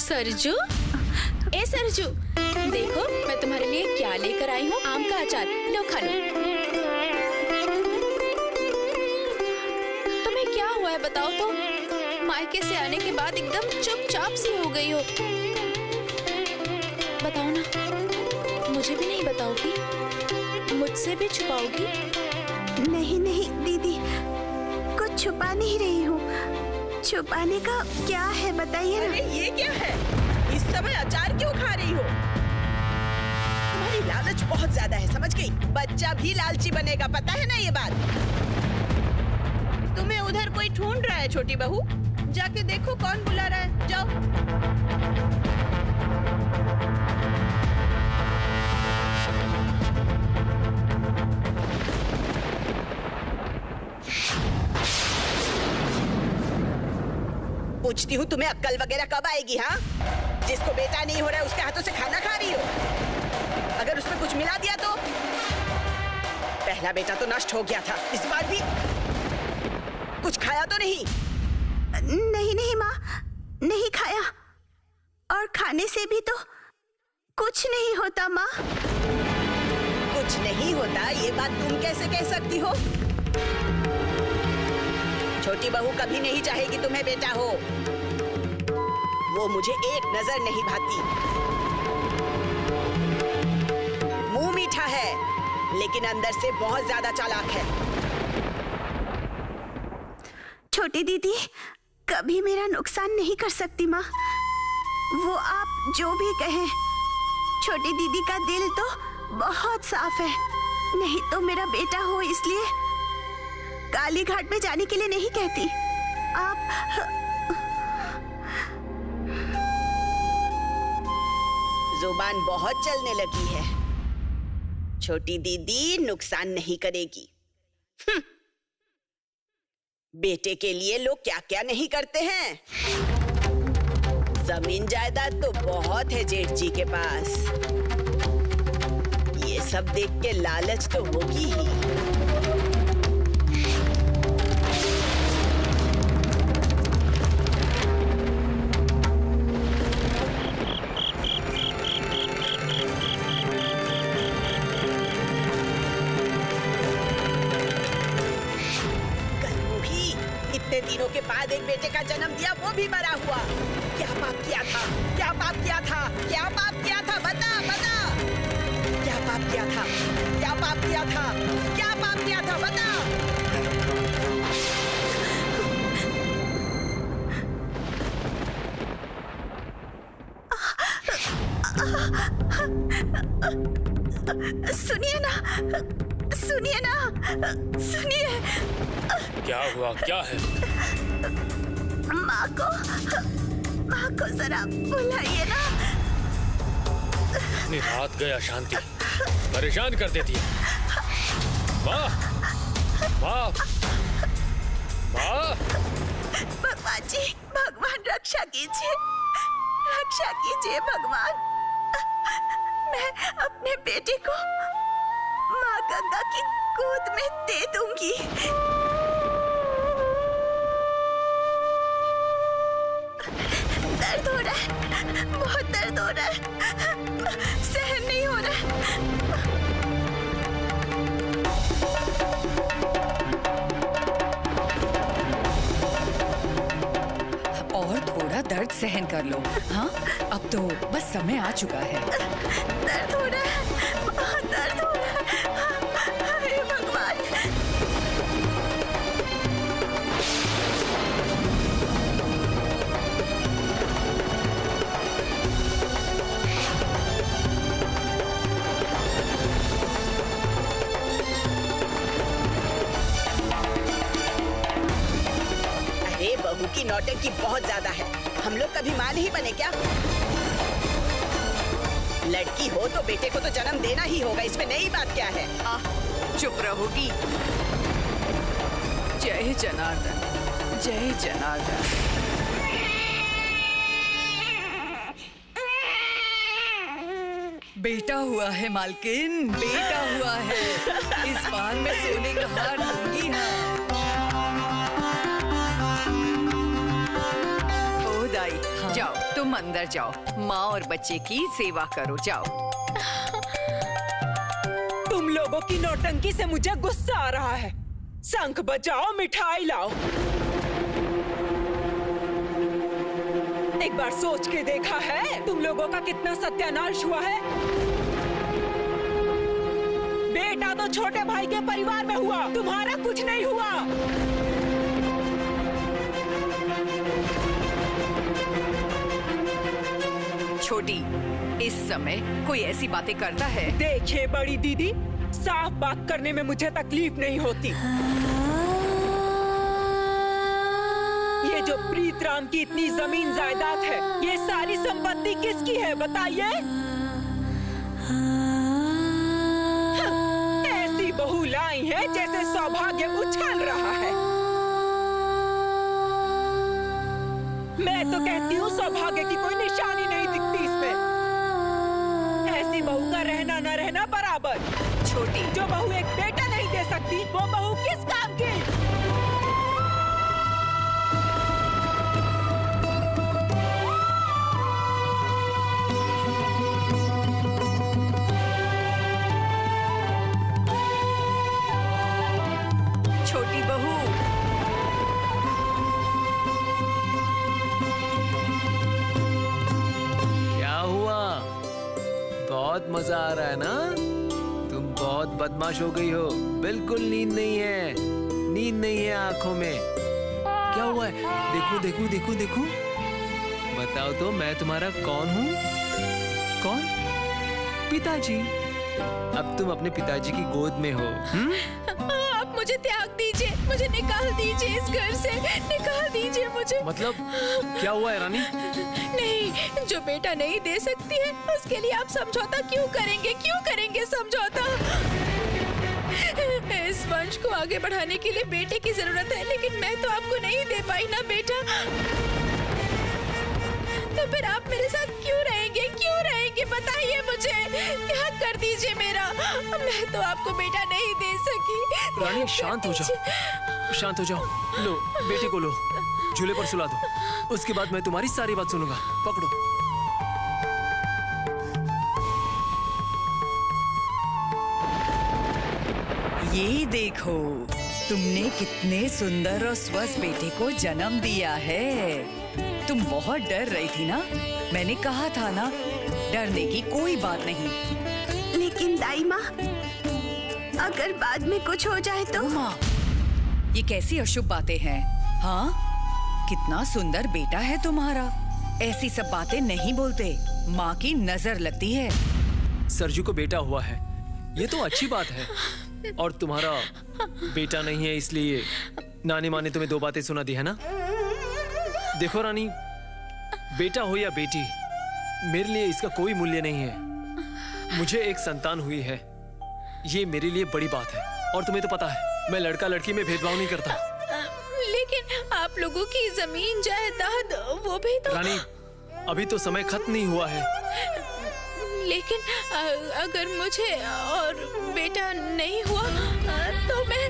सरजू, ए सरजू, देखो मैं तुम्हारे लिए क्या लेकर आई हूँ। आम का अचार, लो खा लो। तुम्हें क्या हुआ है बताओ तो? मायके से आने के बाद एकदम चुपचाप सी हो गई हो। बताओ ना, मुझे भी नहीं बताओगी? मुझसे भी छुपाओगी? नहीं नहीं दीदी, कुछ छुपा नहीं रही हूँ। छुपाने का क्या है बताइए ना। अरे ये क्या है? इस समय अचार क्यों खा रही हो? तुम्हारी लालच बहुत ज्यादा है, समझ गई? बच्चा भी लालची बनेगा, पता है ना ये बात? तुम्हें उधर कोई ढूंढ रहा है छोटी बहू, जाके देखो कौन बुला रहा है, जाओ। पूछती हूँ तुम्हें अक्ल वगैरह कब आएगी? हाँ, जिसको बेटा नहीं हो रहा है उसके हाथों से खाना खा रही हो। अगर उसमें कुछ मिला दिया तो? पहला बेटा तो नष्ट हो गया था, इस बार भी कुछ खाया तो नहीं? नहीं नहीं माँ, नहीं खाया। और खाने से भी तो कुछ नहीं होता माँ। कुछ नहीं होता ये बात तुम कैसे कह सकती हो? छोटी बहू कभी नहीं चाहेगी तुम्हें बेटा हो। वो मुझे एक नजर नहीं भाती। मुंह मीठा है लेकिन अंदर से बहुत ज्यादा चालाक है। छोटी दीदी कभी मेरा नुकसान नहीं कर सकती माँ। वो आप जो भी कहें, छोटी दीदी का दिल तो बहुत साफ है। नहीं तो मेरा बेटा हो इसलिए काली घाट में जाने के लिए नहीं कहती। आप जुबान बहुत चलने लगी है। छोटी दीदी नुकसान नहीं करेगी। बेटे के लिए लोग क्या क्या नहीं करते हैं। जमीन जायदाद तो बहुत है जेठ जी के पास। ये सब देख के लालच तो होगी ही। दिनों के बाद एक बेटे का जन्म दिया, वो भी मरा हुआ। क्या पाप किया था? क्या पाप किया था? क्या पाप किया था? बता बता, क्या पाप किया था? क्या पाप किया था? क्या पाप किया था? बता। सुनिए ना, सुनिए ना, सुनिए। क्या हुआ? क्या है? माँ को जरा बुलाइए ना। इतनी रात गया शांति, परेशान कर देती है। माँ, माँ, माँ। भगवान जी, भगवान रक्षा कीजिए, रक्षा कीजिए भगवान। मैं अपने बेटे को माँ गंगा की गोद में दे दूंगी। दर्द हो रहा है, बहुत दर्द हो रहा है, सहन नहीं हो रहा है। और थोड़ा दर्द सहन कर लो। हाँ, अब तो बस समय आ चुका है। दर्द हो रहा है, बहुत दर्द हो रहा है। हे भगवान। अरे बहू की नौटंकी बहुत ज्यादा है। हम लोग कभी मां नहीं बने क्या? लड़की हो तो बेटे को तो जन्म देना ही होगा, इसमें नई बात क्या है? चुप रहोगी? जय जनार्दन, जय जनार्दन। बेटा हुआ है मालकिन, बेटा हुआ है। इस बार मैं सोने का हार लूंगी। हाँ, ओ दाई, जाओ तुम अंदर जाओ, माँ और बच्चे की सेवा करो, जाओ। तुम लोगों की नौटंकी से मुझे गुस्सा आ रहा है। शंख बजाओ, मिठाई लाओ। एक बार सोच के देखा है तुम लोगों का कितना सत्यानाश हुआ है? बेटा तो छोटे भाई के परिवार में हुआ, तुम्हारा कुछ नहीं हुआ। छोटी, इस समय कोई ऐसी बातें करता है? देखिए बड़ी दीदी, साफ बात करने में मुझे तकलीफ नहीं होती। ये जो प्रीतराम की इतनी जमीन जायदाद है, ये सारी संपत्ति किसकी है बताइए? ऐसी बहू लाई है जैसे सौभाग्य उछल रहा है। मैं तो कहती हूँ सौभाग्य की कोई निशानी नहीं दिखती इसमें। ऐसी बहू का रहना न रहना बराबर। छोटी, जो बहू एक बेटा नहीं दे सकती, वो बहू किस काम की? छोटी बहू, क्या हुआ? बहुत मजा आ रहा है ना? तुम बहुत बदमाश हो गई हो। बिल्कुल नींद नहीं है, नींद नहीं है आंखों में। क्या हुआ है? देखो देखो देखो देखो, बताओ तो मैं तुम्हारा कौन हूँ? कौन? पिताजी। अब तुम अपने पिताजी की गोद में हो। आप मुझे त्याग दीजिए, मुझे निकाल दीजिए इस घर से, निकाल दीजिए मुझे। मतलब क्या हुआ है रानी? नहीं, जो बेटा नहीं दे सकती है उसके लिए आप समझौता क्यों करेंगे? क्यों करेंगे समझौता? इस वंश को आगे बढ़ाने के लिए बेटे की जरूरत है, लेकिन मैं तो आपको नहीं दे पाई ना बेटा। तो फिर आप मेरे साथ क्यों रहेंगे? क्यों रहेंगे बताइए मुझे। त्याग कर दीजिए मेरा, मैं तो आपको बेटा नहीं दे सकी। रानी शांत हो जाओ, शांत हो जाओ। लो बेटे को लो, झूले पर सुला दो। उसके बाद मैं तुम्हारी सारी बात सुनूंगा। पकड़ो। ये देखो, तुमने कितने सुंदर और स्वस्थ बेटे को जन्म दिया है। तुम बहुत डर रही थी ना? मैंने कहा था ना, डरने की कोई बात नहीं। लेकिन दाई माँ, अगर बाद में कुछ हो जाए तो? माँ, ये कैसी अशुभ बातें हैं? हाँ, कितना सुंदर बेटा है तुम्हारा। ऐसी सब बातें नहीं बोलते, माँ की नजर लगती है। सरजू को बेटा हुआ है, ये तो अच्छी बात है। और तुम्हारा बेटा नहीं है, इसलिए नानी माँ ने तुम्हें 2 बातें सुना दी है ना? देखो रानी, बेटा हो या बेटी, मेरे लिए इसका कोई मूल्य नहीं है। मुझे एक संतान हुई है, ये मेरे लिए बड़ी बात है। और तुम्हें तो पता है, मैं लड़का लड़की में भेदभाव नहीं करता। लेकिन आप लोगों की जमीन जायदाद वो भी तो। रानी, अभी तो समय खत्म नहीं हुआ है। लेकिन अगर मुझे और बेटा नहीं हुआ तो मैं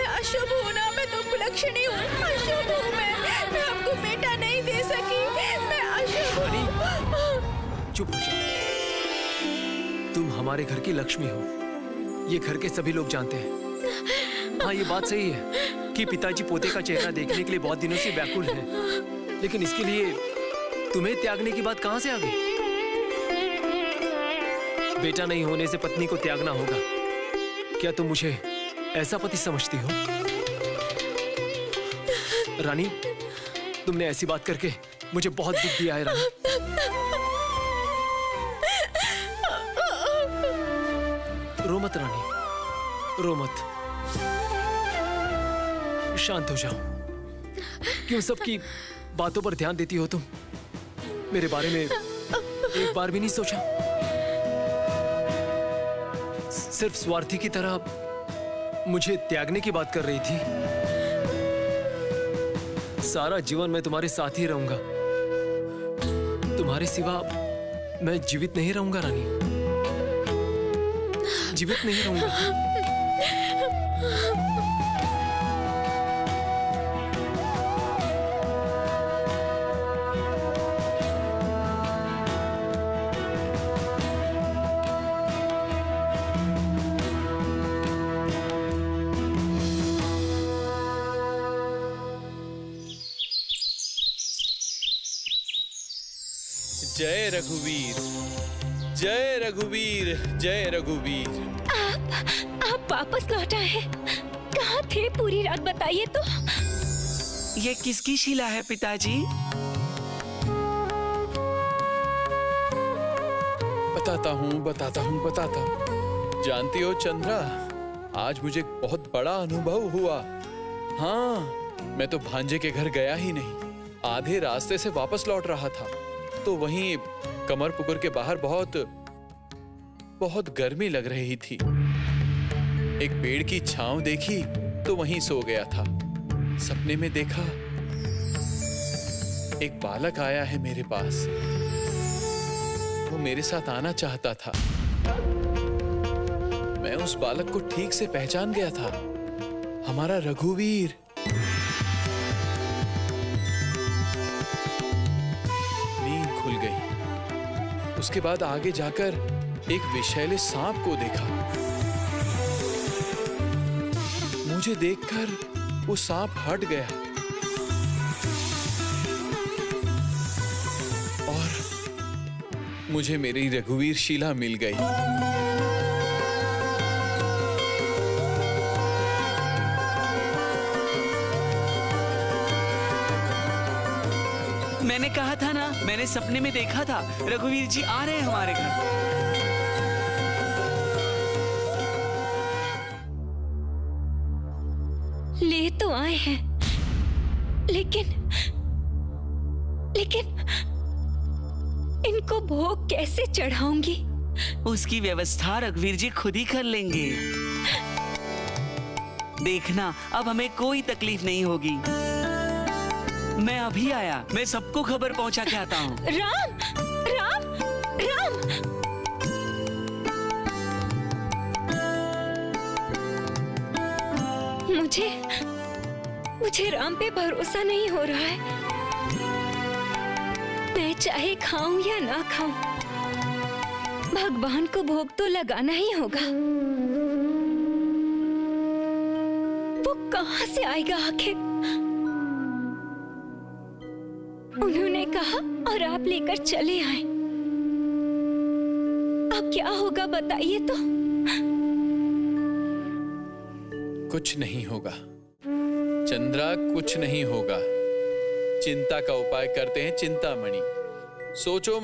अशुभ हूँ ना? मैं तो कुलक्षणी हूँ, अशुभ हूँ मैं आपको बेटा नहीं दे सकी, मैं अशुभ हूँ। चुप हो जाओ। तुम हमारे घर की लक्ष्मी हो, ये घर के सभी लोग जानते हैं। हाँ, ये बात सही है कि पिताजी पोते का चेहरा देखने के लिए बहुत दिनों से व्याकुल हैं। लेकिन इसके लिए तुम्हें त्यागने की बात कहाँ से आ गई? बेटा नहीं होने से पत्नी को त्यागना होगा, क्या तुम मुझे ऐसा पति समझती हो? रानी, तुमने ऐसी बात करके मुझे बहुत दुख दिया है रानी। रो मत रानी, रो मत, शांत हो जाओ। क्यों सबकी बातों पर ध्यान देती हो तुम? मेरे बारे में एक बार भी नहीं सोचा? सिर्फ स्वार्थी की तरह मुझे त्यागने की बात कर रही थी। सारा जीवन मैं तुम्हारे साथ ही रहूंगा, तुम्हारे सिवा मैं जीवित नहीं रहूंगा रानी, जीवित नहीं रहूंगा। जय रघुवीर, जय रघुवीर, जय रघुवीर। आप वापस लौट आए हैं। कहाँ थे पूरी रात, बताइए तो। ये किसकी शीला है पिताजी? बताता हूँ। जानती हो चंद्रा, आज मुझे बहुत बड़ा अनुभव हुआ। हाँ, मैं तो भांजे के घर गया ही नहीं। आधे रास्ते से वापस लौट रहा था तो वहीं कमरपुकुर के बाहर बहुत गर्मी लग रही थी। एक पेड़ की छांव देखी तो वहीं सो गया था। सपने में देखा एक बालक आया है मेरे पास। वो मेरे साथ आना चाहता था। मैं उस बालक को ठीक से पहचान गया था, हमारा रघुवीर। नींद खुल गई। उसके बाद आगे जाकर एक विषैले सांप को देखा। मुझे देखकर वो सांप हट गया और मुझे मेरी रघुवीर शीला मिल गई। मैंने कहा था ना, मैंने सपने में देखा था रघुवीर जी आ रहे हैं हमारे घर। ले तो आए हैं, लेकिन इनको भोग कैसे चढ़ाऊंगी? उसकी व्यवस्था रघुवीर जी खुद ही कर लेंगे। देखना, अब हमें कोई तकलीफ नहीं होगी। मैं अभी आया, मैं सबको खबर पहुंचा के आता हूँ। राम, राम, राम! मुझे राम पे भरोसा नहीं हो रहा है। मैं चाहे खाऊं या ना खाऊं, भगवान को भोग तो लगाना ही होगा। वो कहां से आएगा आखिर? उन्होंने कहा और आप लेकर चले आए। अब क्या होगा बताइए तो। कुछ नहीं होगा चंद्रा, कुछ नहीं होगा। चिंता का उपाय करते हैं चिंतामणि। सोचो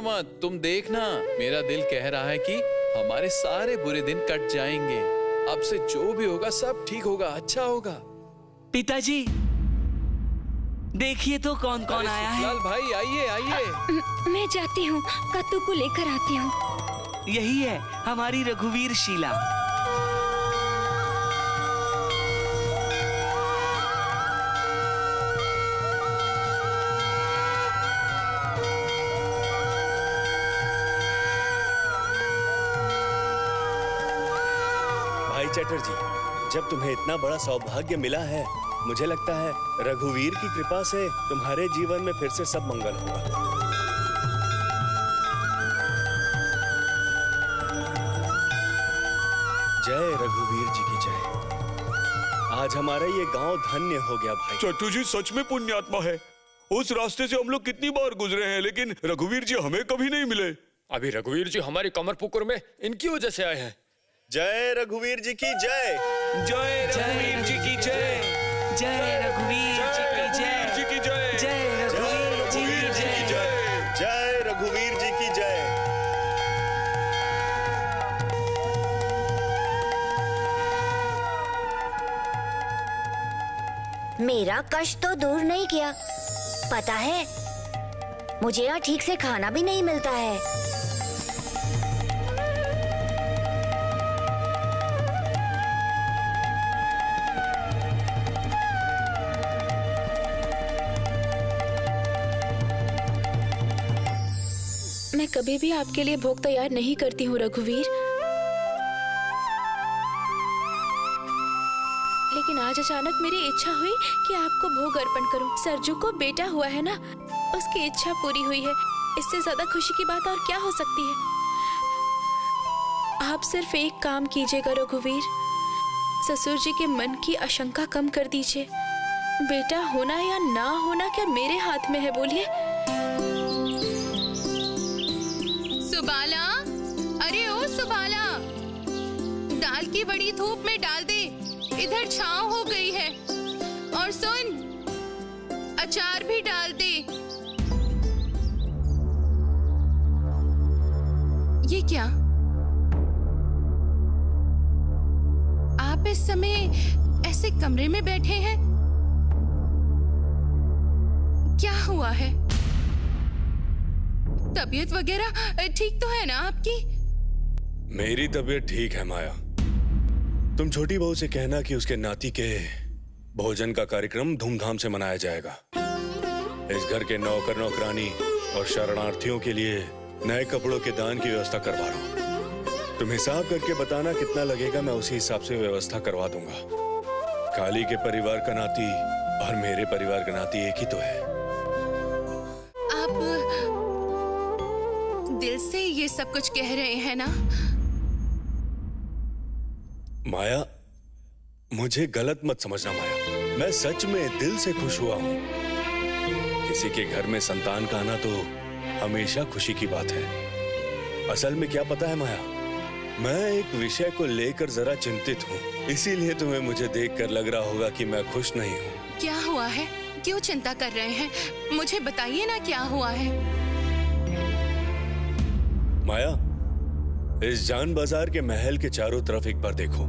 मत, तुम देखना, मेरा दिल कह रहा है कि हमारे सारे बुरे दिन कट जाएंगे। अब से जो भी होगा सब ठीक होगा, अच्छा होगा। पिताजी देखिए तो कौन कौन आया है। लाल भाई आइए। मैं जाती हूँ, कत्तू को लेकर आती हूँ। यही है हमारी रघुवीर शीला। भाई चटर्जी, जब तुम्हें इतना बड़ा सौभाग्य मिला है, मुझे लगता है रघुवीर की कृपा से तुम्हारे जीवन में फिर से सब मंगल होगा। जय रघुवीर जी की जय। आज हमारा ये गांव धन्य हो गया भाई। चट्टू जी सच में पुण्यात्मा है। उस रास्ते से हम लोग कितनी बार गुजरे हैं, लेकिन रघुवीर जी हमें कभी नहीं मिले। अभी रघुवीर जी हमारी कमरपुकुर में इनकी वजह से आए हैं। जय रघुवीर जी की जय। जय रघुवीर जी की जय। जय रघुवीर जी की जय। जय रघुवीर जी की जय। जय रघुवीर जी की जय। मेरा कष्ट तो दूर नहीं किया। पता है, मुझे यहाँ ठीक से खाना भी नहीं मिलता है। मैं कभी भी आपके लिए भोग तैयार नहीं करती हूँ रघुवीर, लेकिन आज अचानक मेरी इच्छा हुई कि आपको भोग अर्पण करूं। सरजू को बेटा हुआ है ना, उसकी इच्छा पूरी हुई है। इससे ज्यादा खुशी की बात और क्या हो सकती है। आप सिर्फ एक काम कीजिएगा रघुवीर, ससुर जी के मन की आशंका कम कर दीजिए। बेटा होना या ना होना क्या मेरे हाथ में है, बोलिए। की बड़ी धूप में डाल दे, इधर छांव हो गई है। और सुन, अचार भी डाल दे। ये क्या? आप इस समय ऐसे कमरे में बैठे हैं, क्या हुआ है? तबीयत वगैरह ठीक तो है ना आपकी? मेरी तबीयत ठीक है माया। तुम छोटी बहू से कहना कि उसके नाती के भोजन का कार्यक्रम धूमधाम से मनाया जाएगा। इस घर के नौकर नौकरानी और शरणार्थियों के लिए नए कपड़ों के दान की व्यवस्था करवा रहा हूँ। तुम हिसाब करके बताना कितना लगेगा, मैं उसी हिसाब से व्यवस्था करवा दूंगा। काली के परिवार का नाती और मेरे परिवार का नाती एक ही तो है। आप दिल से ये सब कुछ कह रहे हैं ना? माया, मुझे गलत मत समझना माया, मैं सच में दिल से खुश हुआ हूँ। किसी के घर में संतान का आना तो हमेशा खुशी की बात है। असल में क्या पता है माया, मैं एक विषय को लेकर जरा चिंतित हूँ, इसीलिए तुम्हें मुझे देखकर लग रहा होगा कि मैं खुश नहीं हूँ। क्या हुआ है? क्यों चिंता कर रहे हैं? मुझे बताइए ना क्या हुआ है। माया, इस जान बाजार के महल के चारों तरफ एक बार देखो,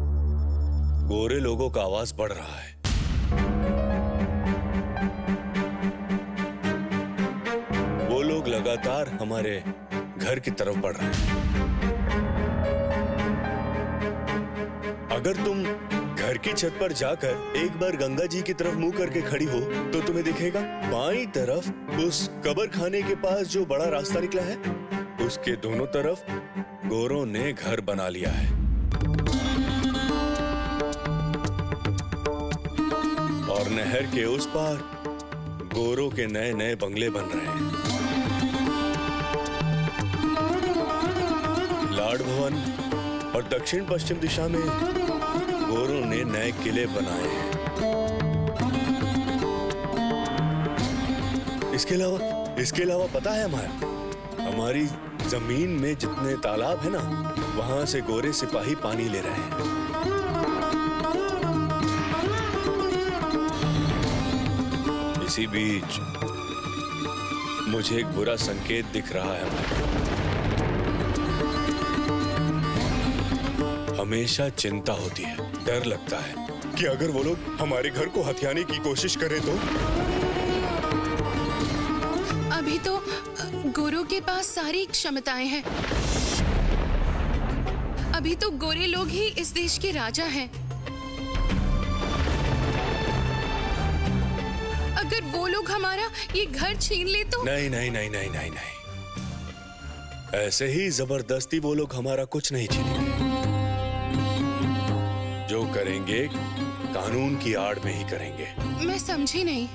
गोरे लोगों का आवाज बढ़ रहा है। वो लोग लगातार हमारे घर की तरफ बढ़ रहे हैं। अगर तुम घर की छत पर जाकर एक बार गंगा जी की तरफ मुंह करके खड़ी हो तो तुम्हें दिखेगा बाईं तरफ उस कब्र खाने के पास जो बड़ा रास्ता निकला है, उसके दोनों तरफ गोरों ने घर बना लिया है। और नहर के उस पार गोरों के नए नए बंगले बन रहे हैं। लाड भवन और दक्षिण पश्चिम दिशा में गोरों ने नए किले बनाए हैं। इसके अलावा पता है माया, हमारी जमीन में जितने तालाब है ना, वहां से गोरे सिपाही पानी ले रहे हैं। इसी बीच मुझे एक बुरा संकेत दिख रहा है माया। हमेशा चिंता होती है, डर लगता है कि अगर वो लोग हमारे घर को हथियाने की कोशिश करें तो। अभी तो गोरों के पास सारी क्षमताएं हैं। अभी तो गोरे लोग ही इस देश के राजा हैं। अगर वो लोग हमारा ये घर छीन ले तो? नहीं नहीं नहीं नहीं नहीं नहीं, ऐसे ही जबरदस्ती वो लोग हमारा कुछ नहीं छीनेंगे। जो करेंगे कानून की आड़ में ही करेंगे। मैं समझी नहीं।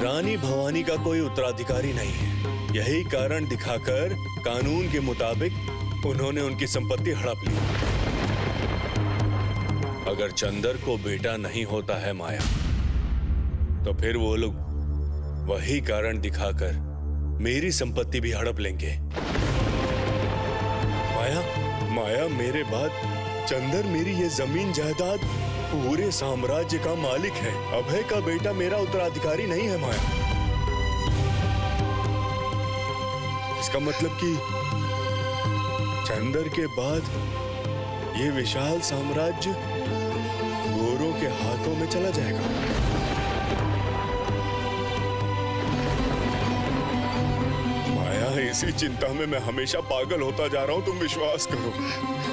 रानी भवानी का कोई उत्तराधिकारी नहीं है, यही कारण दिखाकर कानून के मुताबिक उन्होंने उनकी संपत्ति हड़प ली। अगर चंदर को बेटा नहीं होता है माया, तो फिर वो लोग वही कारण दिखाकर मेरी संपत्ति भी हड़प लेंगे। माया, मेरे बाद चंदर मेरी ये जमीन जायदाद पूरे साम्राज्य का मालिक है। अभय का बेटा मेरा उत्तराधिकारी नहीं है माया। इसका मतलब कि चंदर के बाद ये विशाल साम्राज्य गोरों के हाथों में चला जाएगा। माया, इसी चिंता में मैं हमेशा पागल होता जा रहा हूँ, तुम विश्वास करो।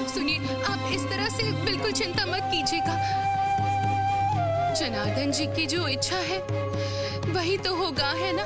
सुनिए, आप इस तरह से बिल्कुल चिंता मत कीजिएगा। जनार्दन जी की जो इच्छा है वही तो होगा, है ना?